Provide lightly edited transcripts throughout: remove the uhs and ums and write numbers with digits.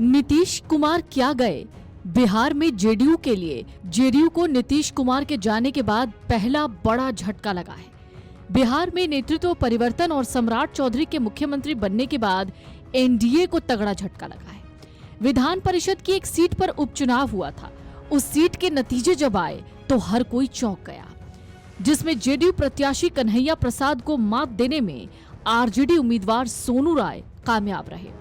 नीतीश कुमार क्या गए? बिहार में जेडीयू के लिए जेडीयू को नीतीश कुमार के जाने के बाद पहला बड़ा झटका लगा है। बिहार में नेतृत्व परिवर्तन और सम्राट चौधरी के मुख्यमंत्री बनने के बाद एनडीए को तगड़ा झटका लगा है। विधान परिषद की एक सीट पर उपचुनाव हुआ था। उस सीट के नतीजे जब आए तो हर कोई चौंक गया, जिसमें जेडीयू प्रत्याशी कन्हैया प्रसाद को मात देने में आरजेडी उम्मीदवार सोनू राय कामयाब रहे।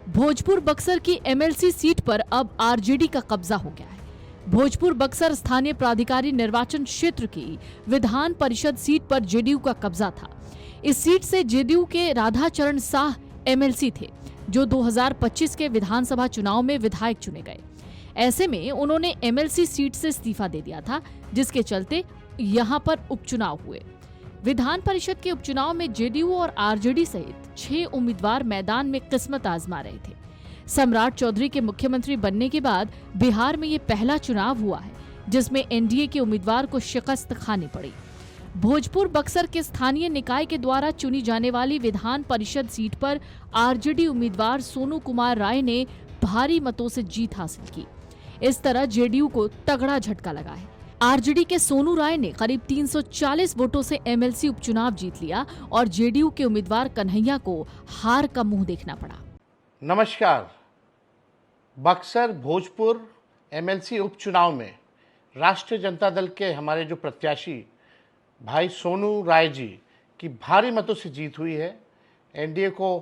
भोजपुर बक्सर की एमएलसी सीट पर अब आरजेडी का कब्जा हो गया है। भोजपुर बक्सर स्थानीय प्राधिकारी निर्वाचन क्षेत्र की विधान परिषद सीट पर जेडीयू का कब्जा था। इस सीट से जेडीयू के राधाचरण साह एमएलसी थे, जो 2025 के विधानसभा चुनाव में विधायक चुने गए। ऐसे में उन्होंने एमएलसी सीट से इस्तीफा दे दिया था, जिसके चलते यहां पर उपचुनाव हुए। विधान परिषद के उपचुनाव में जेडीयू और आरजेडी सहित 6 उम्मीदवार मैदान में किस्मत आजमा रहे थे। सम्राट चौधरी के मुख्यमंत्री बनने के बाद बिहार में ये पहला चुनाव हुआ है जिसमें एनडीए के उम्मीदवार को शिकस्त खानी पड़ी। भोजपुर बक्सर के स्थानीय निकाय के द्वारा चुनी जाने वाली विधान परिषद सीट पर आरजेडी उम्मीदवार सोनू कुमार राय ने भारी मतों से जीत हासिल की। इस तरह जेडीयू को तगड़ा झटका लगा है। आरजेडी के सोनू राय ने करीब 340 वोटों से एमएलसी उपचुनाव जीत लिया और जेडीयू के उम्मीदवार कन्हैया को हार का मुंह देखना पड़ा। नमस्कार। बक्सर भोजपुर एमएलसी उपचुनाव में राष्ट्रीय जनता दल के हमारे जो प्रत्याशी भाई सोनू राय जी की भारी मतों से जीत हुई है। एनडीए को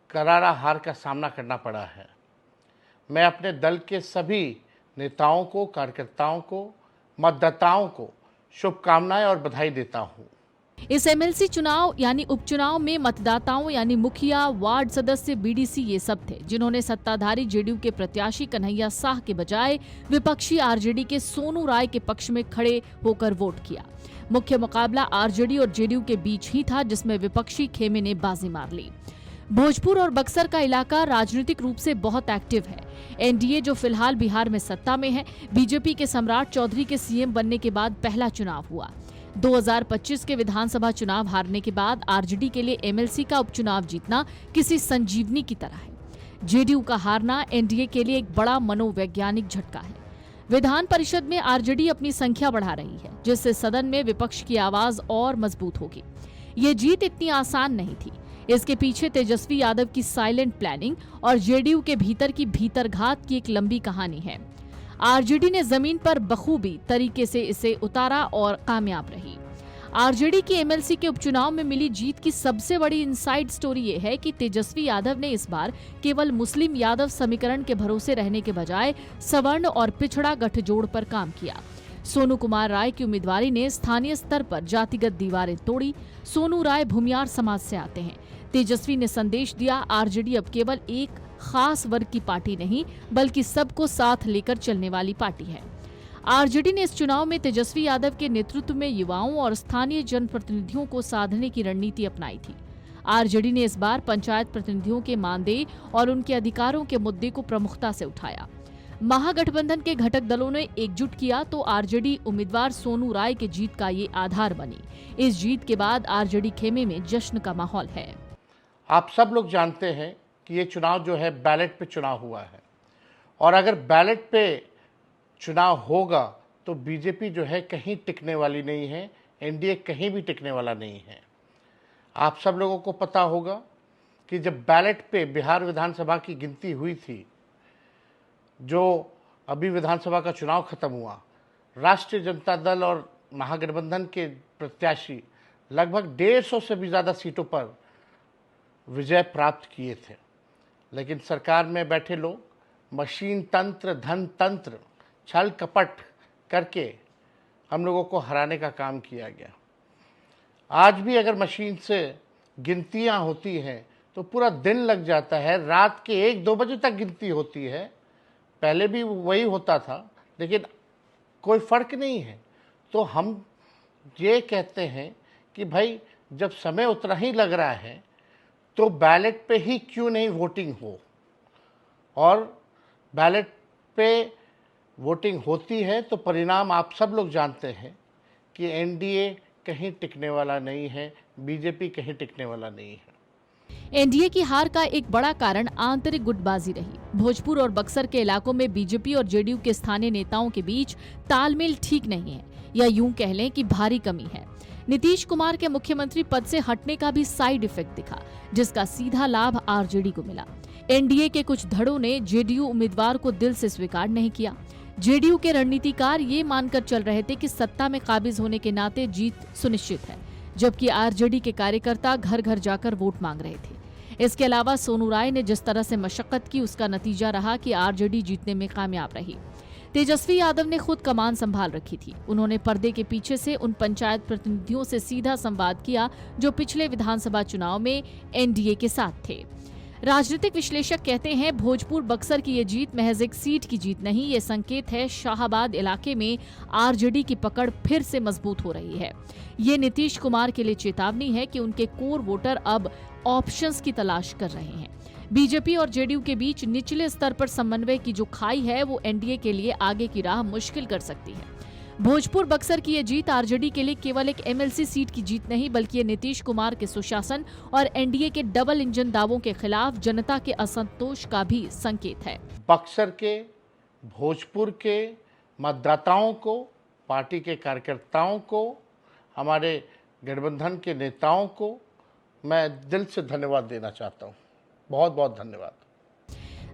करारा हार का सामना करना पड़ा है। मैं अपने दल के सभी नेताओं को, कार्यकर्ताओं को, मतदाताओं को शुभकामनाएं और बधाई देता हूं। इस एमएलसी चुनाव यानी उपचुनाव में मतदाताओं यानी मुखिया, वार्ड सदस्य, बीडीसी ये सब थे जिन्होंने सत्ताधारी जेडीयू के प्रत्याशी कन्हैया साह के बजाय विपक्षी आरजेडी के सोनू राय के पक्ष में खड़े होकर वोट किया। मुख्य मुकाबला आरजेडी और जेडीयू के बीच ही था, जिसमें विपक्षी खेमे ने बाजी मार ली। भोजपुर और बक्सर का इलाका राजनीतिक रूप से बहुत एक्टिव है। एनडीए जो फिलहाल बिहार में सत्ता में है, बीजेपी के सम्राट चौधरी के सीएम बनने के बाद पहला चुनाव हुआ। 2025 के विधानसभा चुनाव हारने के बाद आरजेडी के लिए एमएलसी का उपचुनाव जीतना किसी संजीवनी की तरह है। जेडीयू का हारना एनडीए के लिए एक बड़ा मनोवैज्ञानिक झटका है। विधान परिषद में आरजेडी अपनी संख्या बढ़ा रही है, जिससे सदन में विपक्ष की आवाज और मजबूत होगी। ये जीत इतनी आसान नहीं थी। इसके पीछे तेजस्वी यादव की साइलेंट प्लानिंग और जेडीयू के भीतर की भीतरघात की एक लंबी कहानी है। आरजेडी ने जमीन पर बखूबी तरीके से इसे उतारा और कामयाब रही। आरजेडी की एमएलसी के उपचुनाव में मिली जीत की सबसे बड़ी इनसाइड स्टोरी ये है कि तेजस्वी यादव ने इस बार केवल मुस्लिम यादव समीकरण के भरोसे रहने के बजाय सवर्ण और पिछड़ा गठजोड़ पर काम किया। सोनू कुमार राय की उम्मीदवारी ने स्थानीय स्तर पर जातिगत दीवारें तोड़ी। सोनू राय भूमियार समाज से आते हैं। तेजस्वी ने संदेश दिया, आरजेडी अब केवल एक खास वर्ग की पार्टी नहीं बल्कि सबको साथ लेकर चलने वाली पार्टी है। आरजेडी ने इस चुनाव में तेजस्वी यादव के नेतृत्व में युवाओं और स्थानीय जनप्रतिनिधियों को साधने की रणनीति अपनाई थी। आरजेडी ने इस बार पंचायत प्रतिनिधियों के मानदेय और उनके अधिकारों के मुद्दे को प्रमुखता से उठाया। महागठबंधन के घटक दलों ने एकजुट किया तो आरजेडी उम्मीदवार सोनू राय के जीत का ये आधार बनी। इस जीत के बाद आरजेडी खेमे में जश्न का माहौल है। आप सब लोग जानते हैं कि ये चुनाव जो है बैलेट पे चुनाव हुआ है, और अगर बैलेट पे चुनाव होगा तो बीजेपी जो है कहीं टिकने वाली नहीं है, एनडीए कहीं भी टिकने वाला नहीं है। आप सब लोगों को पता होगा कि जब बैलेट पे बिहार विधानसभा की गिनती हुई थी, जो अभी विधानसभा का चुनाव खत्म हुआ, राष्ट्रीय जनता दल और महागठबंधन के प्रत्याशी लगभग 150 से भी ज़्यादा सीटों पर विजय प्राप्त किए थे। लेकिन सरकार में बैठे लोग मशीन तंत्र, धन तंत्र, छल कपट करके हम लोगों को हराने का काम किया गया। आज भी अगर मशीन से गिनतियां होती हैं तो पूरा दिन लग जाता है, रात के 1-2 बजे तक गिनती होती है। पहले भी वही होता था, लेकिन कोई फ़र्क नहीं है। तो हम ये कहते हैं कि भाई जब समय उतना ही लग रहा है तो बैलेट पे ही क्यों नहीं वोटिंग हो, और बैलेट पे वोटिंग होती है तो परिणाम आप सब लोग जानते हैं कि एनडीए कहीं टिकने वाला नहीं है, बीजेपी कहीं टिकने वाला नहीं है। एनडीए की हार का एक बड़ा कारण आंतरिक गुटबाजी रही। भोजपुर और बक्सर के इलाकों में बीजेपी और जेडीयू के स्थानीय नेताओं के बीच तालमेल ठीक नहीं है, या यूं कह लें कि भारी कमी है। नीतीश कुमार के मुख्यमंत्री पद से हटने का भी साइड इफेक्ट दिखा, जिसका सीधा लाभ आरजेडी को मिला। एनडीए के कुछ धड़ों ने जेडीयू उम्मीदवार को दिल से स्वीकार नहीं किया। जेडीयू के रणनीतिकार ये मानकर चल रहे थे कि सत्ता में काबिज होने के नाते जीत सुनिश्चित है, जबकि आरजेडी के कार्यकर्ता घर घर जाकर वोट मांग रहे थे। इसके अलावा सोनू राय ने जिस तरह से मशक्कत की, उसका नतीजा रहा कि आरजेडी जीतने में कामयाब रही। तेजस्वी यादव ने खुद कमान संभाल रखी थी। उन्होंने पर्दे के पीछे से उन पंचायत प्रतिनिधियों से सीधा संवाद किया जो पिछले विधानसभा चुनाव में एनडीए के साथ थे। राजनीतिक विश्लेषक कहते हैं, भोजपुर बक्सर की ये जीत महज एक सीट की जीत नहीं, ये संकेत है शाहाबाद इलाके में आरजेडी की पकड़ फिर से मजबूत हो रही है। ये नीतीश कुमार के लिए चेतावनी है कि उनके कोर वोटर अब ऑप्शंस की तलाश कर रहे हैं। बीजेपी और जेडीयू के बीच निचले स्तर पर समन्वय की जो खाई है, वो एनडीए के लिए आगे की राह मुश्किल कर सकती है। भोजपुर बक्सर की ये जीत आरजेडी के लिए केवल एक एमएलसी सीट की जीत नहीं, बल्कि ये नीतीश कुमार के सुशासन और एनडीए के डबल इंजन दावों के खिलाफ जनता के असंतोष का भी संकेत है। बक्सर के, भोजपुर के मतदाताओं को, पार्टी के कार्यकर्ताओं को, हमारे गठबंधन के नेताओं को मैं दिल से धन्यवाद देना चाहता हूँ। बहुत बहुत धन्यवाद।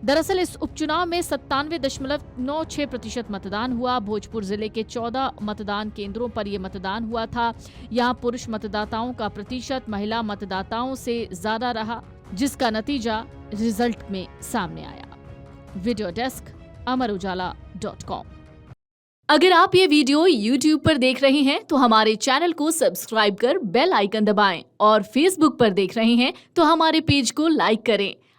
दरअसल इस उपचुनाव में 97.96% मतदान हुआ। भोजपुर जिले के 14 मतदान केंद्रों पर यह मतदान हुआ था। यहाँ पुरुष मतदाताओं का प्रतिशत महिला मतदाताओं से ज्यादा रहा, जिसका नतीजा रिजल्ट में सामने आया। Video desk amarujala.com। अगर आप ये वीडियो YouTube पर देख रहे हैं तो हमारे चैनल को सब्सक्राइब कर बेल आइकन दबाएं, और Facebook पर देख रहे हैं तो हमारे पेज को लाइक करें।